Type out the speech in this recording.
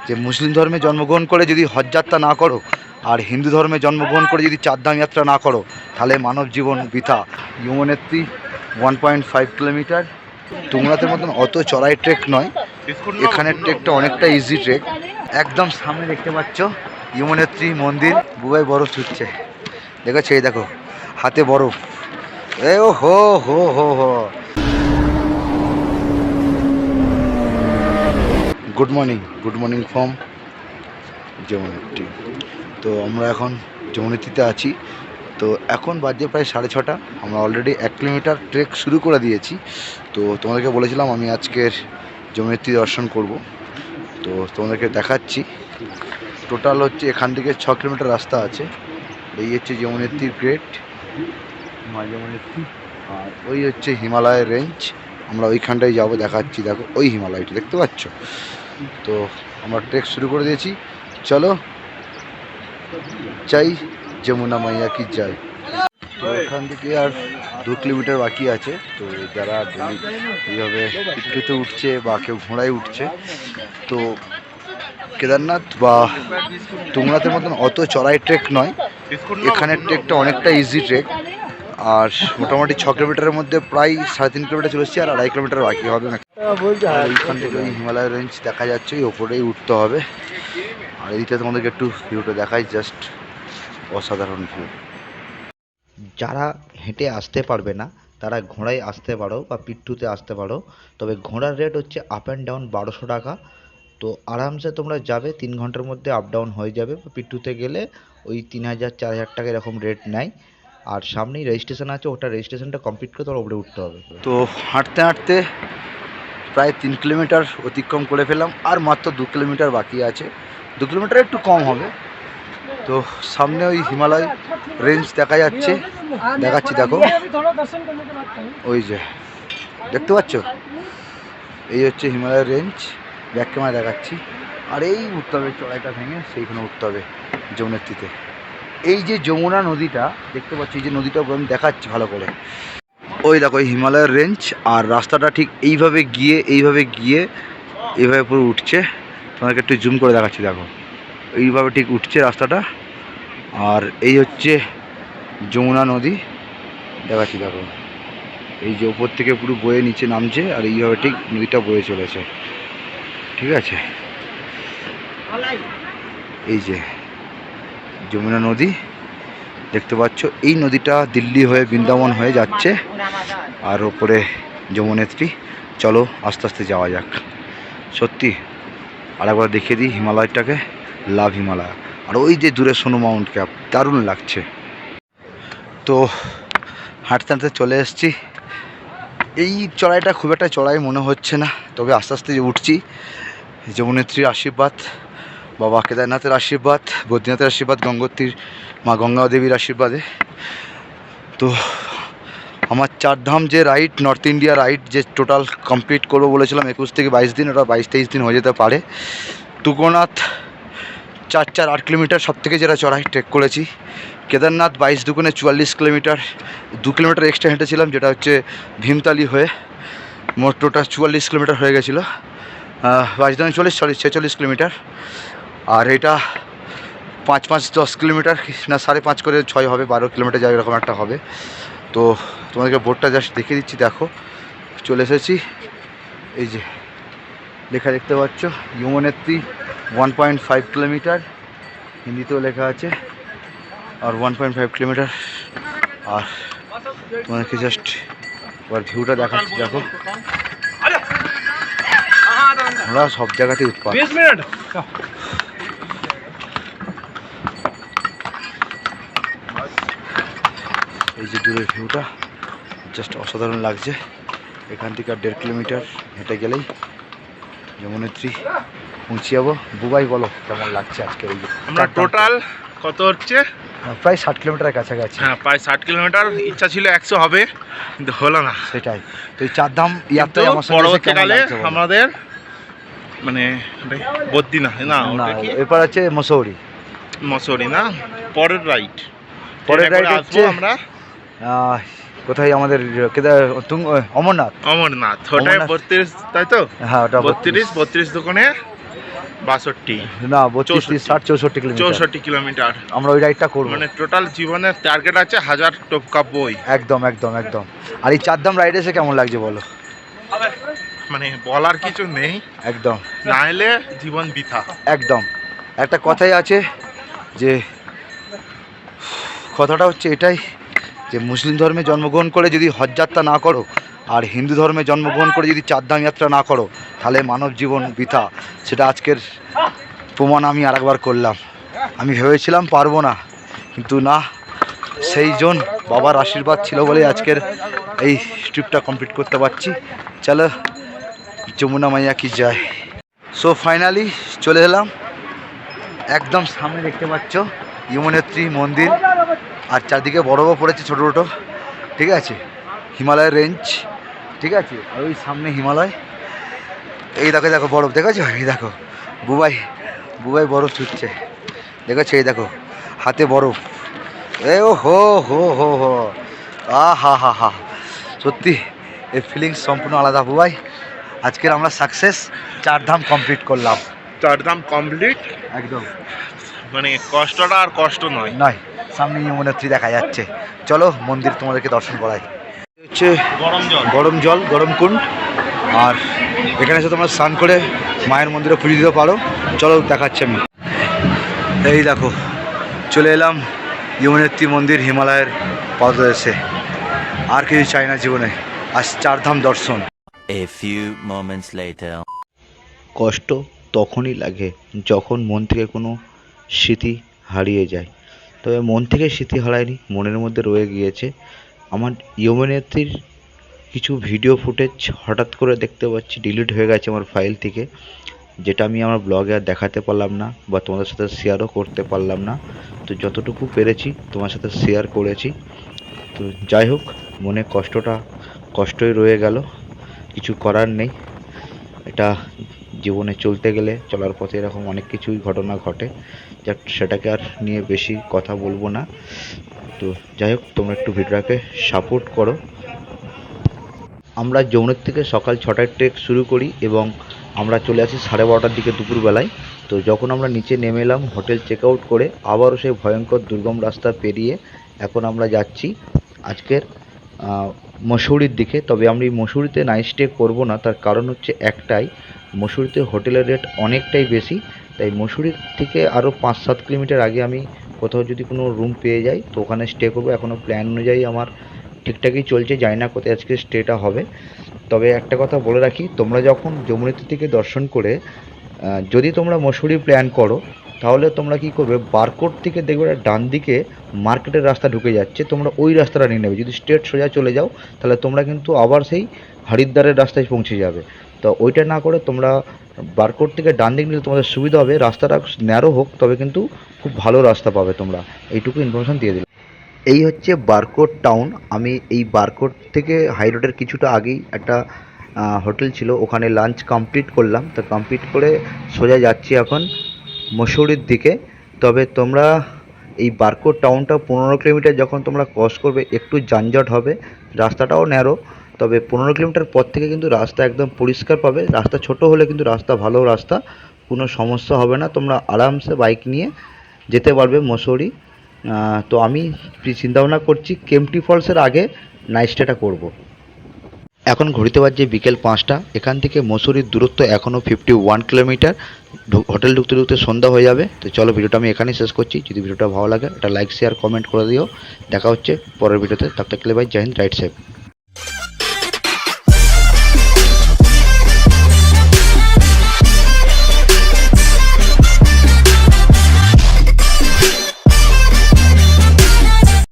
যে মুসলিম ধর্মে জন্মগ্রহণ করে যদি হজ যাত্রা না করো আর হিন্দু ধর্মে জন্মগ্রহণ করে যদি চারধাম যাত্রা না করো তাহলে মানব জীবন বৃথা। যমুনেত্রী 1.5 কিলোমিটার। তুংরাতের মতন অত চড়াই ট্রেক নয়, এখানের ট্রেকটা অনেকটা ইজি ট্রেক। একদম সামনে দেখতে পাচ্ছ যমুনেত্রী মন্দির। বুবাই বরফ ছুটছে, দেখেছো? এই দেখো হাতে বরফ। এ ও হো হো হো হো। Good morning from Yamunotri. তো আমরা এখন যমুনেত্রীতে আছি। তো এখন বাজে প্রায় 6:30। আমরা অলরেডি 1 কিলোমিটার ট্রেক শুরু করে দিয়েছি। তো তোমাদেরকে বলেছিলাম আমি আজকের যমুনেত্রী দর্শন করব, তো তোমাদেরকে দেখাচ্ছি। টোটাল হচ্ছে এখান থেকে 6 কিলোমিটার রাস্তা আছে। এই হচ্ছে যমুনেত্রীর গ্রেট মা যমুনেত্রী, আর ওই হচ্ছে হিমালয়ের রেঞ্জ। আমরা ওইখানটায় যাবো, দেখাচ্ছি। দেখো ওই হিমালয়টা দেখতে পাচ্ছ। তো আমরা ট্রেক শুরু করে দিয়েছি, চলো চাই যমুনা মাইয়া কি যাই। তো এখান থেকে আর 2 কিলোমিটার বাকি আছে। তো যারা এইভাবে পিঠুতে উঠছে বা কেউ ঘোড়ায় উঠছে, তো কেদারনাথ বা তুংরাতের মতন অত চড়াই ট্রেক নয়, এখানের ট্রেকটা অনেকটা ইজি ট্রেক। আর মোটামুটি 6 কিলোমিটারের মধ্যে প্রায় 3.5 কিলোমিটার চলে এসেছি, আর 2.5 কিলোমিটার বাকি হবে না। এইখান থেকে ওই হিমালয় রেঞ্জ দেখা যাচ্ছে, ওই ওপরেই উঠতে হবে। আর এইটা তোমাদেরকে একটু ভিউটা দেখাই, জাস্ট অসাধারণ ভিউ। যারা হেঁটে আসতে পারবে না তারা ঘোড়ায় আসতে পারো বা পিট্টুতে আসতে পারো। তবে ঘোড়ার রেট হচ্ছে আপ অ্যান্ড ডাউন 1200 টাকা। তো আরামসে তোমরা যাবে, 3 ঘন্টার মধ্যে আপ ডাউন হয়ে যাবে। পিট্টুতে গেলে ওই 3000-4000 টাকা এরকম রেট নেয়। আর সামনেই রেজিস্ট্রেশন আছে, ওটা রেজিস্ট্রেশনটা কমপ্লিট করে তোমার উপরে উঠতে হবে। তো হাঁটতে হাঁটতে প্রায় 3 কিলোমিটার অতিক্রম করে ফেলাম, আর মাত্র 2 কিলোমিটার বাকি আছে। 2 কিলোমিটার একটু কম হবে। তো সামনে ওই হিমালয় রেঞ্জ দেখা যাচ্ছে, দেখাচ্ছি দেখো। ওই যে দেখতে পাচ্ছ, এই হচ্ছে হিমালয় রেঞ্জ। ব্যাক ক্যামেরা দেখাচ্ছি। আর এই উঠতে হবে, চড়াইটা ভেঙে সেইখানে উঠতে হবে যমুনেত্রীতে। এই যে যমুনা নদীটা দেখতে পাচ্ছি, এই যে নদীটা আমি দেখাচ্ছি ভালো করে। ওই দেখো এই হিমালয়ের রেঞ্জ, আর রাস্তাটা ঠিক এইভাবে গিয়ে এইভাবে পুরো উঠছে। তোমাকে একটু জুম করে দেখাচ্ছি, দেখো এইভাবে ঠিক উঠছে রাস্তাটা। আর এই হচ্ছে যমুনা নদী, দেখাচ্ছি দেখো। এই যে ওপর থেকে পুরো বয়ে নিচে নামছে, আর এইভাবে ঠিক নদীটা বয়ে চলেছে, ঠিক আছে? এই যে যমুনা নদী দেখতে পাচ্ছ, এই নদীটা দিল্লি হয়ে বৃন্দাবন হয়ে যাচ্ছে, আর ওপরে যমুনেত্রী। চলো আস্তে আস্তে যাওয়া যাক। সত্যি আরেকবার দেখিয়ে দিই হিমালয়টাকে, লাভ হিমালয়। আর ওই যে দূরে সোনো মাউন্ট ক্যাপ, দারুণ লাগছে। তো হাঁটতে হাঁটতে চলে এসেছি। এই চড়াইটা খুব একটা চড়াই মনে হচ্ছে না, তবে আস্তে আস্তে উঠছি। যমুনেত্রীর আশীর্বাদ, বাবা কেদারনাথের আশীর্বাদ, বদ্রীনাথের আশীর্বাদ, গঙ্গোত্রীর মা গঙ্গা দেবীর আশীর্বাদে। তো আমার 4 ধাম যে রাইড, নর্থ ইন্ডিয়া রাইড যে টোটাল কমপ্লিট করবো বলেছিলাম 21 থেকে 22 দিন, ওটা 22-23 দিন হয়ে যেতে পারে। তুঙ্গনাথ 8 কিলোমিটার সব থেকে যেটা চড়াই ট্রেক করেছি। কেদারনাথ 22 দুগুণে 44 কিলোমিটার, 2 কিলোমিটার এক্সট্রা হেঁটেছিলাম, যেটা হচ্ছে ভীমতালি হয়ে। মোট টোটাল 44 কিলোমিটার হয়ে গেছিলো। 46 কিলোমিটার। আর এটা 5-5-10 কিলোমিটার না 5.5 করে 6 হবে, 12 কিলোমিটার যাবে, এরকম একটা হবে। তো তোমাদেরকে বোর্ডটা জাস্ট দেখিয়ে দিচ্ছি, দেখো চলে এসেছি। এই যে লেখা দেখতে পাচ্ছ, যমুনেত্রী 1.5 কিলোমিটার, হিন্দিতেও লেখা আছে। আর 1.5 কিলোমিটার। আর তোমাদেরকে জাস্ট এবার ভিউটা দেখাচ্ছি, দেখো আমরা সব জায়গাতেই উৎপাদ। এই যে দূরের ভিউটা জাস্ট অসাধারণ লাগছে। এখান থেকে আর 1.5 কিলোমিটার হেঁটে গেলেই যমুনেত্রী পৌঁছে যাবো। বুবাই বলো কেমন লাগছে আজকে? এই আমরা টোটাল কত হচ্ছে? প্রায় 60 কিলোমিটারের কাছাকাছি। হ্যাঁ, প্রায় 60 কিলোমিটার। ইচ্ছা ছিল 100 হবে, কিন্তু হলো না। সেটাই তো এই 4 ধাম ইয়াত্রায় আমার সঙ্গে পরবর্তীকালে আমাদের মানে বদ্রীনাথ না, এরপর আছে মসৌরি না, পরের রাইড হচ্ছে আমরা কোথায় আমাদের অমরনাথ। ওটাই 32, তাই তো? হ্যাঁ, ওটা 32 দোকানে 62 না 32 30 60 64 কিলোমিটার 64 কিলোমিটার। আমরা ওই রাইডটা করবো। মানে টোটাল জীবনের টার্গেট আছে 1000 টপকা বই। একদম একদম একদম। আর এই চারধাম রাইড এসে কেমন লাগছে বলো? মানে বলার কিছু নেই, একদম না এলে জীবন বৃথা। একদম। একটা কথাই আছে যে কথাটা হচ্ছে এটাই যে মুসলিম ধর্মে জন্মগ্রহণ করে যদি হজ যাত্রা না করো আর হিন্দু ধর্মে জন্মগ্রহণ করে যদি চারধাম যাত্রা না করো তাহলে মানব জীবন বৃথা। সেটা আজকের প্রমাণ আমি আরেকবার করলাম। আমি ভেবেছিলাম পারবো না, কিন্তু না, সেই জন বাবার আশীর্বাদ ছিল বলে আজকের এই ট্রিপটা কমপ্লিট করতে পারছি। চলো যমুনা মাইয়া কি যায়। সো ফাইনালি চলে এলাম, একদম সামনে দেখতে পাচ্ছ যমুনেত্রী মন্দির, আর চারদিকে বরফও পড়েছে ছোটো ছোটো, ঠিক আছে, হিমালয়ের রেঞ্জ, ঠিক আছে, আর ওই সামনে হিমালয়। এই দেখো দেখো বরফ দেখেছো, এই দেখো বুবাই বুবাই বরফ ছুটছে, দেখেছো, এই দেখো হাতে বরফ। এ ও হো হো হো হো, হা হা হা, সত্যি এই ফিলিংস সম্পূর্ণ আলাদা বুবাই। আজকের আমরা সাকসেস, চারধাম কমপ্লিট করলাম। চারধাম কমপ্লিট, একদম মানে কষ্টটা আর কষ্ট নয়। নয়, সামনে যমুনেত্রী দেখা যাচ্ছে। চলো মন্দির তোমাদেরকে দর্শন করাই। হচ্ছে গরম জল, গরম জল, গরম কুণ্ড, আর এখানে এসে তোমরা স্নান করে মায়ের মন্দিরে পুজো দিতে পারো। চলো দেখাচ্ছি আমি। এই দেখো চলে এলাম যমুনেত্রী মন্দির, হিমালয়ের পাদদেশে। আর কিছু চাই না জীবনে, আজ চারধাম দর্শন। A few moments later. কষ্ট তখনই লাগে যখন মন থেকে কোনো স্মৃতি হারিয়ে যায়। তবে মন থেকে স্মৃতি হারায়নি, মনের মধ্যে রয়ে গিয়েছে। আমার যমুনেত্রীর কিছু ভিডিও ফুটেজ হঠাৎ করে দেখতে পাচ্ছি ডিলিট হয়ে গেছে আমার ফাইল থেকে, যেটা আমি আমার ব্লগে আর দেখাতে পারলাম না বা তোমাদের সাথে শেয়ারও করতে পারলাম না। তো যতটুকু পেরেছি তোমার সাথে শেয়ার করেছি। তো যাই হোক, মনে কষ্টই রয়ে গেল, কিছু করার নেই। এটা জীবনে চলতে গেলে চলার পথে এরকম অনেক কিছুই ঘটনা ঘটে, যাক সেটাকে আর নিয়ে বেশি কথা বলবো না। তো যাই হোক, তোমরা একটু ভিডিওটাকে সাপোর্ট করো। আমরা যমুনেত্রী থেকে সকাল 6টায় ট্রেক শুরু করি এবং আমরা চলে আসি 12:30টার দিকে দুপুরবেলায়। তো যখন আমরা নিচে নেমে এলাম হোটেল চেক আউট করে, আবারও সেই ভয়ঙ্কর দুর্গম রাস্তা পেরিয়ে এখন আমরা যাচ্ছি আজকের মসুরির দিকে। তবে আমরা এই মসুরিতে নাইট স্টে করবো না, তার কারণ হচ্ছে একটাই, মসুরিতে হোটেলের রেট অনেকটাই বেশি। তাই মসুরির থেকে আরও 5-7 কিলোমিটার আগে আমি কোথাও যদি কোনো রুম পেয়ে যাই তো ওখানে স্টে করবো। এখনও প্ল্যান অনুযায়ী আমার ঠিকঠাকই চলছে, জানি না কোথায় আজকে স্টেটা হবে। তবে একটা কথা বলে রাখি, তোমরা যখন যমুনেত্রী থেকে দর্শন করে যদি তোমরা মসুরি প্ল্যান করো তাহলে তোমরা কি করবে, বারকোট থেকে দেখবে ডান দিকে মার্কেটের রাস্তা ঢুকে যাচ্ছে, তোমরা ওই রাস্তাটা নিয়ে নেবে। যদি স্ট্রেট সোজা চলে যাও তাহলে তোমরা কিন্তু আবার সেই হরিদ্বারের রাস্তায় পৌঁছে যাবে। তো ওইটা না করে তোমরা বারকোট থেকে ডান দিক নিলে তোমাদের সুবিধা হবে। রাস্তাটা ন্যারো হোক তবে কিন্তু খুব ভালো রাস্তা পাবে তোমরা, এইটুকু ইনফরমেশন দিয়ে দিলাম। এই হচ্ছে বারকোট টাউন। আমি এই বারকোট থেকে হাই রোডের কিছুটা আগেই একটা হোটেল ছিল, ওখানে লাঞ্চ কমপ্লিট করলাম। তো কমপ্লিট করে সোজা যাচ্ছি এখন মসুরির দিকে। তবে তোমরা এই বারকোট টাউনটা 15 কিলোমিটার যখন তোমরা ক্রস করবে একটু যানজট হবে, রাস্তাটাও ন্যারো। তবে 15 কিলোমিটার পর থেকে কিন্তু রাস্তা একদম পরিষ্কার পাবে। রাস্তা ছোট হলে কিন্তু রাস্তা ভালো রাস্তা, কোনো সমস্যা হবে না, তোমরা আরামসে বাইক নিয়ে যেতে পারবে মসুরি। তো আমি চিন্তাভাবনা করছি কেম্পটি ফলসের আগে নাইট স্টেটা করবো। এখন ঘড়িতে বাজছে বিকেল 5টা। এখান থেকে মসুরির দূরত্ব এখনও 51 কিলোমিটার। হোটেল ঢুকতে ঢুকতে সন্ধ্যা হয়ে যাবে। তো চলো ভিডিওটা আমি এখানেই শেষ করছি। যদি ভিডিওটা ভালো লাগে এটা লাইক শেয়ার কমেন্ট করে দিও। দেখা হচ্ছে পরের ভিডিওতে। তব তক के लिए भाई जय हिंद, राइट सेफ।